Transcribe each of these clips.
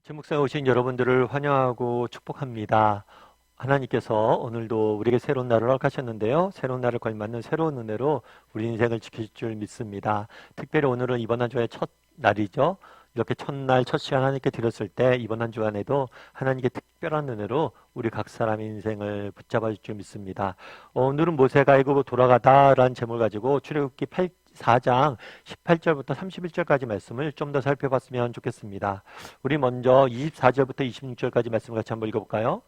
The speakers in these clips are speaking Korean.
침묵사에 오신 여러분들을 환영하고 축복합니다. 하나님께서 오늘도 우리에게 새로운 날을 허락하셨는데요. 새로운 날을 걸맞는 새로운 은혜로 우리 인생을 지키실 줄 믿습니다. 특별히 오늘은 이번 한 주의 첫 날이죠. 이렇게 첫날, 첫 시간 하나님께 드렸을 때 이번 한 주간에도 하나님께 특별한 은혜로 우리 각 사람의 인생을 붙잡아 줄 줄 믿습니다. 오늘은 모세가 애굽으로 돌아가다라는 제목을 가지고 출애굽기 4장 18절부터 31절까지 말씀을 좀 더 살펴봤으면 좋겠습니다. 우리 먼저 24절부터 26절까지 말씀을 같이 한번 읽어볼까요?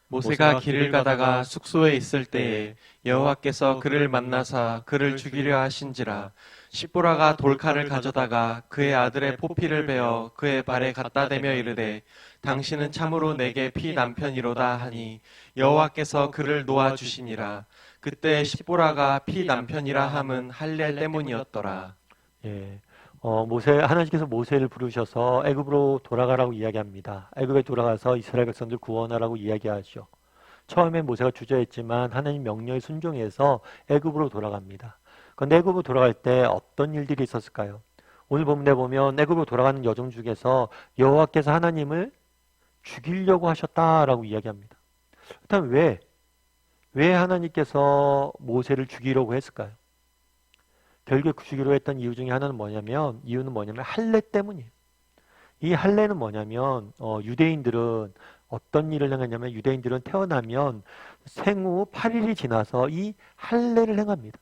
모세가 길을 가다가 숙소에 있을 때에 여호와께서 그를 만나사 그를 죽이려 하신지라. 십보라가 돌칼을 가져다가 그의 아들의 포피를 베어 그의 발에 갖다 대며 이르되 당신은 참으로 내게 피 남편이로다 하니 여호와께서 그를 놓아 주시니라. 그때 십보라가 피 남편이라 함은 할례 때문이었더라. 예. 하나님께서 모세를 부르셔서 애굽으로 돌아가라고 이야기합니다. 애굽에 돌아가서 이스라엘 백성들 구원하라고 이야기하죠. 처음에 모세가 주저했지만 하나님 명령에 순종해서 애굽으로 돌아갑니다. 그런데 애굽으로 돌아갈 때 어떤 일들이 있었을까요? 오늘 본문에 보면 애굽으로 돌아가는 여정 중에서 여호와께서 하나님을 죽이려고 하셨다라고 이야기합니다. 그렇다면 왜 하나님께서 모세를 죽이려고 했을까요? 결국 죽이로 했던 이유는 뭐냐면 할례 때문이에요. 이 할례는 뭐냐면 유대인들은 어떤 일을 행하냐면 유대인들은 태어나면 생후 8일이 지나서 이 할례를 행합니다.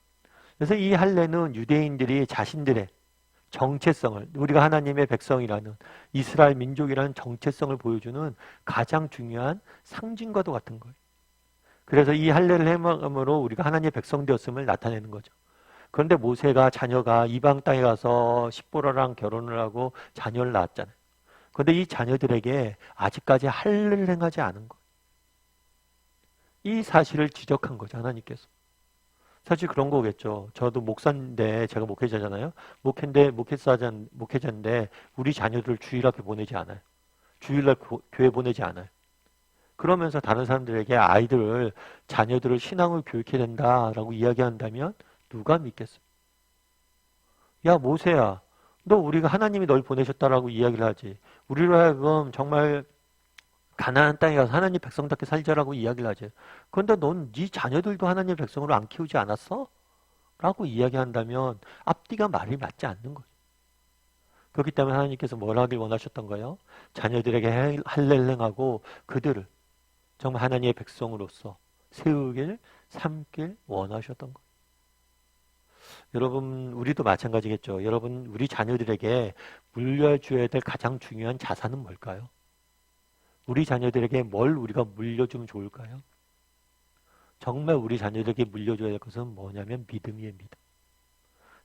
그래서 이 할례는 유대인들이 자신들의 정체성을, 우리가 하나님의 백성이라는 이스라엘 민족이라는 정체성을 보여주는 가장 중요한 상징과도 같은 거예요. 그래서 이 할례를 행함으로 우리가 하나님의 백성 되었음을 나타내는 거죠. 그런데 모세가 자녀가 이방 땅에 가서 십보라랑 결혼을 하고 자녀를 낳았잖아요. 그런데 이 자녀들에게 아직까지 할례를 행하지 않은 것. 이 사실을 지적한 거죠, 하나님께서. 사실 그런 거겠죠. 저도 목사인데 제가 목회자잖아요. 목회자인데 우리 자녀들을 주일학교 보내지 않아요. 주일날 교회 보내지 않아요. 그러면서 다른 사람들에게 자녀들을 신앙을 교육해야 된다라고 이야기한다면 누가 믿겠어요? 야, 모세야, 너 우리가 하나님이 널 보내셨다라고 이야기를 하지. 우리로 하여금 정말 가나안 땅에 가서 하나님 백성답게 살자라고 이야기를 하지. 그런데 넌 네 자녀들도 하나님 백성으로 안 키우지 않았어? 라고 이야기한다면 앞뒤가 말이 맞지 않는 거죠. 그렇기 때문에 하나님께서 뭘 하길 원하셨던 거예요? 자녀들에게 할례를 행하고 그들을 정말 하나님의 백성으로서 세우길, 삼길 원하셨던 거예요. 여러분, 우리도 마찬가지겠죠. 여러분, 우리 자녀들에게 물려줘야 될 가장 중요한 자산은 뭘까요? 우리 자녀들에게 뭘 우리가 물려주면 좋을까요? 정말 우리 자녀들에게 물려줘야 될 것은 뭐냐면 믿음이에요, 믿음.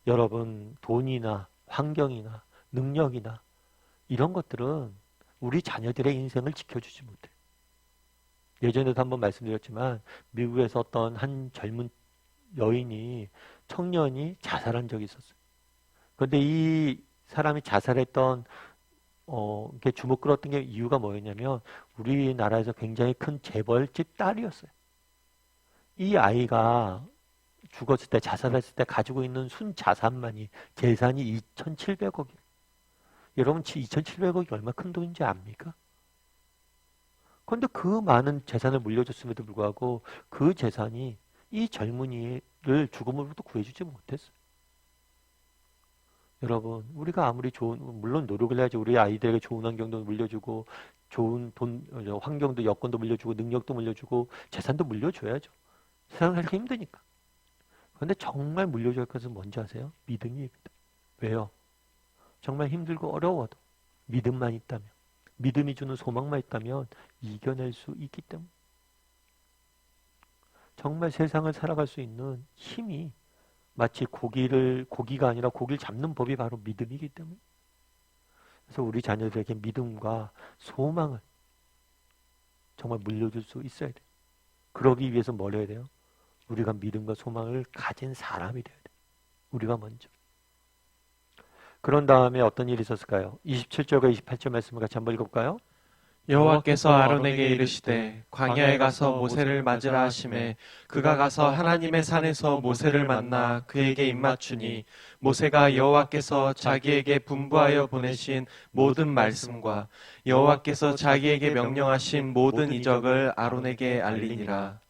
여러분, 돈이나 환경이나 능력이나 이런 것들은 우리 자녀들의 인생을 지켜주지 못해요. 예전에도 한번 말씀드렸지만 미국에서 어떤 한 젊은 청년이 자살한 적이 있었어요. 그런데 이 사람이 자살했던 이렇게 주목 끌었던 게 이유가 뭐였냐면 우리나라에서 굉장히 큰 재벌집 딸이었어요. 이 아이가 자살했을 때 가지고 있는 순자산만이 재산이 2,700억이에요. 여러분 2,700억이 얼마 큰 돈인지 압니까? 그런데 그 많은 재산을 물려줬음에도 불구하고 그 재산이 이 젊은이를 죽음으로부터 구해주지 못했어요. 여러분, 우리가 아무리 물론 노력을 해야지 우리 아이들에게 좋은 환경도 물려주고, 좋은 환경도, 여건도 물려주고, 능력도 물려주고, 재산도 물려줘야죠. 세상을 살기 힘드니까. 그런데 정말 물려줘야 할 것은 뭔지 아세요? 믿음입니다. 왜요? 정말 힘들고 어려워도 믿음만 있다면, 믿음이 주는 소망만 있다면 이겨낼 수 있기 때문에. 정말 세상을 살아갈 수 있는 힘이 마치 고기가 아니라 고기를 잡는 법이 바로 믿음이기 때문에. 그래서 우리 자녀들에게 믿음과 소망을 정말 물려줄 수 있어야 돼요. 그러기 위해서 뭘 해야 돼요? 우리가 믿음과 소망을 가진 사람이 돼야 돼요. 우리가 먼저. 그런 다음에 어떤 일이 있었을까요? 27절과 28절 말씀을 같이 한번 읽어볼까요? 여호와께서 아론에게 이르시되 광야에 가서 모세를 맞으라 하시매 그가 가서 하나님의 산에서 모세를 만나 그에게 입맞추니 모세가 여호와께서 자기에게 분부하여 보내신 모든 말씀과 여호와께서 자기에게 명령하신 모든 이적을 아론에게 알리니라.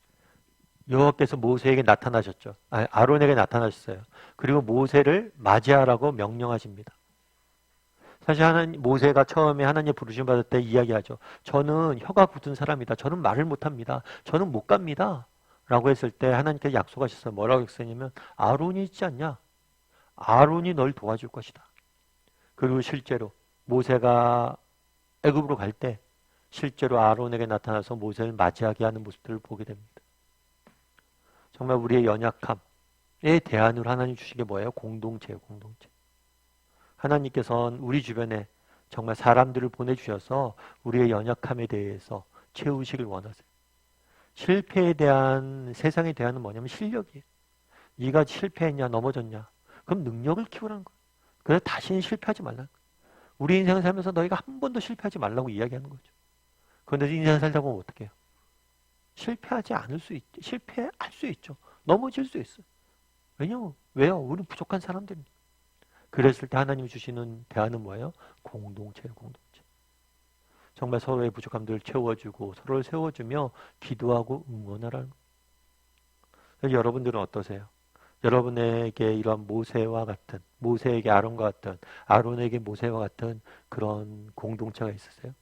여호와께서 모세에게 나타나셨죠. 아론에게 나타나셨어요. 그리고 모세를 맞이하라고 명령하십니다. 사실 모세가 처음에 하나님 부르심 받을 때 이야기하죠. 저는 혀가 굳은 사람이다. 저는 말을 못합니다. 저는 못 갑니다. 라고 했을 때 하나님께서 약속하셨어요. 뭐라고 했냐면 아론이 있지 않냐? 아론이 널 도와줄 것이다. 그리고 실제로 모세가 애굽으로 갈 때 실제로 아론에게 나타나서 모세를 맞이하게 하는 모습들을 보게 됩니다. 정말 우리의 연약함에 대안으로 하나님 주신 게 뭐예요? 공동체예요. 공동체. 하나님께서는 우리 주변에 정말 사람들을 보내주셔서 우리의 연약함에 대해서 채우시길 원하세요. 실패에 대한 세상에 대한은 뭐냐면 실력이에요. 네가 실패했냐 넘어졌냐 그럼 능력을 키우라는 거예요. 그래서 다시는 실패하지 말라는 거예요. 우리 인생을 살면서 너희가 한 번도 실패하지 말라고 이야기하는 거죠. 그런데 인생을 살다 보면 어떻게 해요? 실패하지 않을 수 있죠. 실패할 수 있죠. 넘어질 수 있어요. 왜요? 우리는 부족한 사람들입니다. 그랬을 때 하나님이 주시는 대안은 뭐예요? 공동체예요. 공동체. 정말 서로의 부족함들을 채워주고 서로를 세워주며 기도하고 응원하라는 거예요. 여러분들은 어떠세요? 여러분에게 이런 모세와 같은, 모세에게 아론과 같은, 아론에게 모세와 같은 그런 공동체가 있으세요?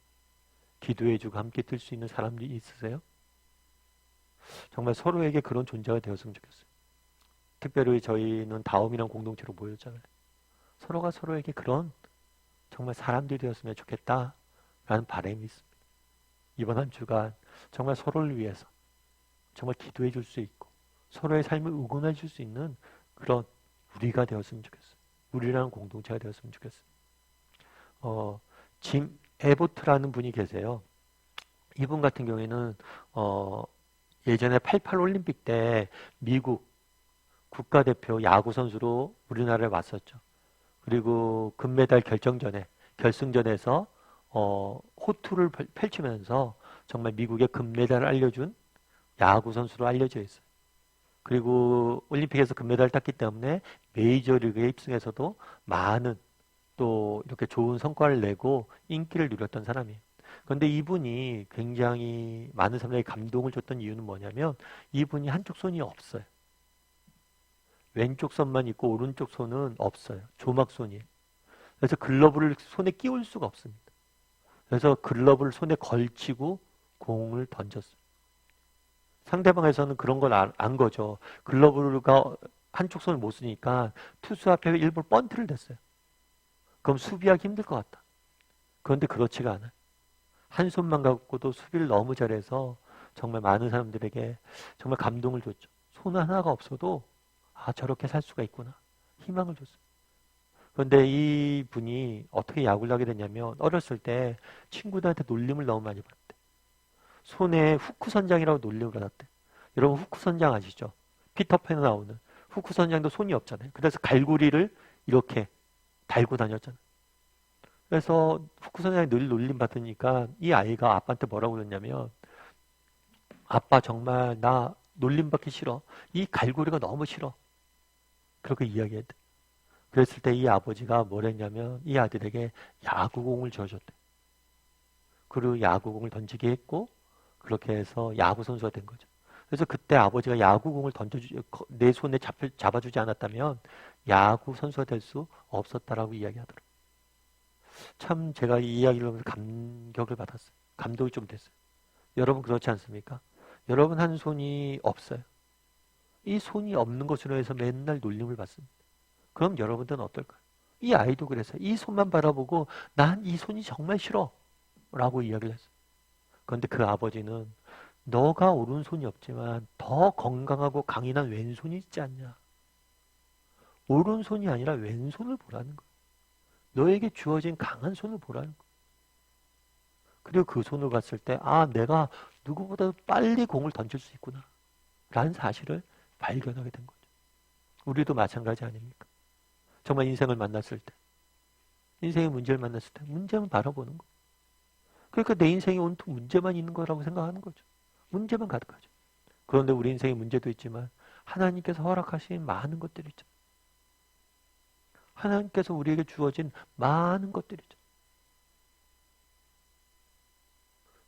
기도해주고 함께 뜰 수 있는 사람들이 있으세요? 정말 서로에게 그런 존재가 되었으면 좋겠어요. 특별히 저희는 다음이란 공동체로 모였잖아요. 서로가 서로에게 그런 정말 사람들이 되었으면 좋겠다라는 바람이 있습니다. 이번 한 주간 정말 서로를 위해서 정말 기도해 줄 수 있고 서로의 삶을 응원해 줄 수 있는 그런 우리가 되었으면 좋겠어요. 우리라는 공동체가 되었으면 좋겠어요. 짐 에보트라는 분이 계세요. 이분 같은 경우에는 예전에 88 올림픽 때 미국 국가대표 야구 선수로 우리나라에 왔었죠. 그리고 금메달 결승전에서 호투를 펼치면서 정말 미국의 금메달을 알려준 야구 선수로 알려져 있어요. 그리고 올림픽에서 금메달을 땄기 때문에 메이저리그에 입성해서도 많은 또 이렇게 좋은 성과를 내고 인기를 누렸던 사람이에요. 그런데 이분이 굉장히 많은 사람들에게 감동을 줬던 이유는 뭐냐면 이분이 한쪽 손이 없어요. 왼쪽 손만 있고 오른쪽 손은 없어요. 조막손이에요. 그래서 글러브를 손에 끼울 수가 없습니다. 그래서 글러브를 손에 걸치고 공을 던졌어요. 상대방에서는 그런 걸 안 거죠. 글러브가 한쪽 손을 못 쓰니까 투수 앞에 일부러 번트를 댔어요. 그럼 수비하기 힘들 것 같다. 그런데 그렇지가 않아요. 한 손만 갖고도 수비를 너무 잘해서 정말 많은 사람들에게 정말 감동을 줬죠. 손 하나가 없어도 저렇게 살 수가 있구나. 희망을 줬어요. 그런데 이 분이 어떻게 야구를 하게 됐냐면 어렸을 때 친구들한테 놀림을 너무 많이 받았대. 손에 후크 선장이라고 놀림을 받았대. 여러분 후크 선장 아시죠? 피터팬에 나오는 후크 선장도 손이 없잖아요. 그래서 갈고리를 이렇게 달고 다녔잖아요. 그래서 후크 선장이 늘 놀림 받으니까 이 아이가 아빠한테 뭐라고 그랬냐면 아빠 정말 나 놀림 받기 싫어. 이 갈고리가 너무 싫어. 그렇게 이야기했대. 그랬을 때 이 아버지가 뭘 했냐면 이 아들에게 야구공을 줘줬대. 그리고 야구공을 던지게 했고 그렇게 해서 야구 선수가 된 거죠. 그래서 그때 아버지가 야구공을 내 손에 잡아주지 않았다면 야구 선수가 될 수 없었다라고 이야기하더라고요. 참 제가 이 이야기를 하면서 감격을 받았어요. 감동이 좀 됐어요. 여러분 그렇지 않습니까? 여러분 한 손이 없어요. 이 손이 없는 것으로 해서 맨날 놀림을 받습니다. 그럼 여러분들은 어떨까요? 이 아이도 그랬어요. 이 손만 바라보고 난 이 손이 정말 싫어 라고 이야기를 했어요. 그런데 그 아버지는 너가 오른손이 없지만 더 건강하고 강인한 왼손이 있지 않냐. 오른손이 아니라 왼손을 보라는 거예요. 너에게 주어진 강한 손을 보라는 거예요. 그리고 그 손을 봤을 때 내가 누구보다 빨리 공을 던질 수 있구나 라는 사실을 발견하게 된 거죠. 우리도 마찬가지 아닙니까? 정말 인생을 만났을 때 인생의 문제를 만났을 때 문제만 바라보는 거. 그러니까 내 인생에 온통 문제만 있는 거라고 생각하는 거죠. 문제만 가득하죠. 그런데 우리 인생에 문제도 있지만 하나님께서 허락하신 많은 것들이 있죠. 하나님께서 우리에게 주어진 많은 것들이죠.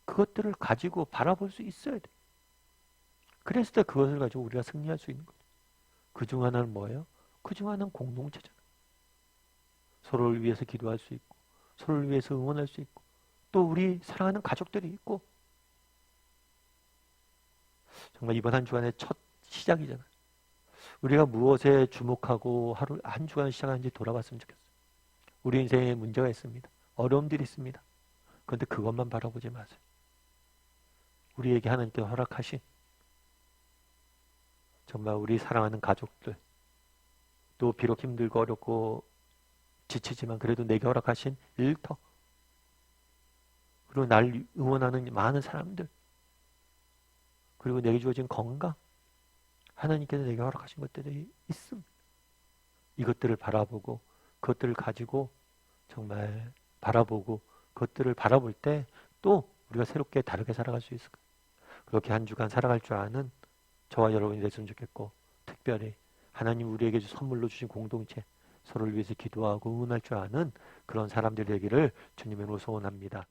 그것들을 가지고 바라볼 수 있어야 돼. 그랬을 때 그것을 가지고 우리가 승리할 수 있는 거죠. 그중 하나는 뭐예요? 그중 하나는 공동체잖아요. 서로를 위해서 기도할 수 있고, 서로를 위해서 응원할 수 있고, 또 우리 사랑하는 가족들이 있고, 정말 이번 한 주간의 첫 시작이잖아요. 우리가 무엇에 주목하고 하루 한 주간 시작하는지 돌아봤으면 좋겠어요. 우리 인생에 문제가 있습니다. 어려움들이 있습니다. 그런데 그것만 바라보지 마세요. 우리에게 하나님께 허락하신 정말 우리 사랑하는 가족들, 또 비록 힘들고 어렵고 지치지만 그래도 내게 허락하신 일터, 그리고 날 응원하는 많은 사람들, 그리고 내게 주어진 건강, 하나님께서 내게 허락하신 것들이 있습니다. 이것들을 바라보고 그것들을 가지고 정말 바라보고 그것들을 바라볼 때 또 우리가 새롭게 다르게 살아갈 수 있을 거예요. 그렇게 한 주간 살아갈 줄 아는 저와 여러분이 됐으면 좋겠고, 특별히 하나님 우리에게 선물로 주신 공동체, 서로를 위해서 기도하고 응원할 줄 아는 그런 사람들이 되기를 주님의 이름으로 소원합니다.